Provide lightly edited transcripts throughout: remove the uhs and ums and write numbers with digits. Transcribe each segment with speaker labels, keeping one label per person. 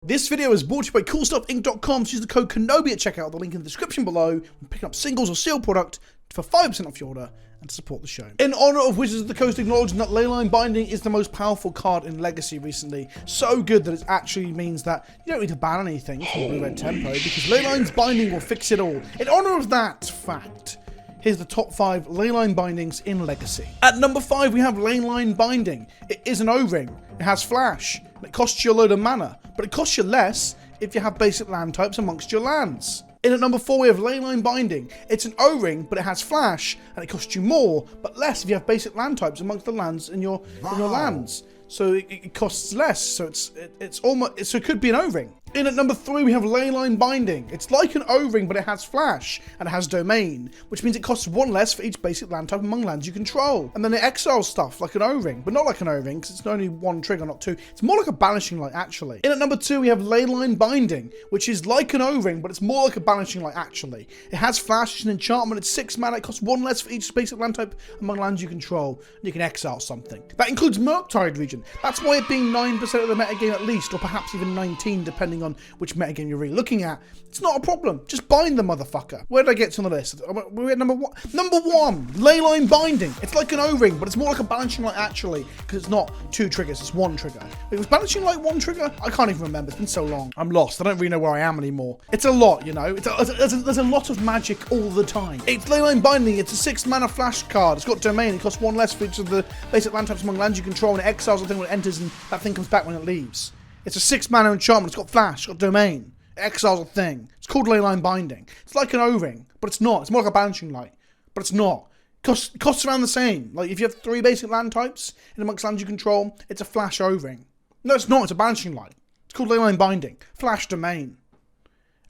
Speaker 1: This video is brought to you by CoolStuffInc.com. Use the code KENOBI at checkout, the link in the description below, and pick up singles or sealed product for 5% off your order and to support the show. In honor of Wizards of the Coast acknowledging that Leyline Binding is the most powerful card in Legacy recently, so good that it actually means that you don't need to ban anything from Blue-Red Tempo, because Leyline's Binding will fix it all. In honor of that fact, here's the top 5 Leyline Bindings in Legacy. At number 5, we have Leyline Binding. It is an O-ring. It has flash. And it costs you a load of mana, but it costs you less if you have basic land types amongst your lands. In at number 4, we have Leyline Binding. It's an O-ring, but it has flash, and it costs you more, but less if you have basic land types amongst the lands in your lands. So it costs less. So it's almost, so it could be an O-ring. In at number 3, we have Leyline Binding. It's like an O-ring, but it has flash and it has domain, which means it costs 1 less for each basic land type among lands you control. And then it exiles stuff like an O-ring, but not like an O-ring because it's only 1 trigger, not 2. It's more like a banishing light, actually. In at number 2, we have Leyline Binding, which is like an O-ring, but it's more like a banishing light, actually. It has flash, it's an enchantment, it's 6 mana, it costs 1 less for each basic land type among lands you control, and you can exile something. That includes Murktide region. That's why it being 9% of the metagame at least, or perhaps even 19, depending on which metagame you're really looking at. It's not a problem. Just bind the motherfucker. Where did I get to on the list? We're at number 1. Number 1, Leyline Binding. It's like an O-ring, but it's more like a banishing light actually, because it's not 2 triggers, it's 1 trigger. It was banishing light 1 trigger? I can't even remember. It's been so long. I'm lost. I don't really know where I am anymore. It's a lot, you know. There's a lot of magic all the time. It's Leyline Binding. It's a 6 mana flash card. It's got domain. It costs 1 less for each of the basic land types among lands you control, and it exiles the thing when it enters, and that thing comes back when it leaves. It's a 6 mana enchantment. It's got flash. It's got domain. It exiles a thing. It's called Leyline Binding. It's like an O-ring, but it's not. It's more like a banishing light, but it's not. Costs around the same. Like if you have 3 basic land types in amongst lands you control, it's a flash O-ring. No, it's not. It's a banishing light. It's called Leyline Binding. Flash domain.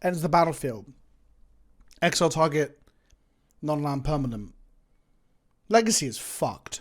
Speaker 1: Enters the battlefield. Exile target. Non-land permanent. Legacy is fucked.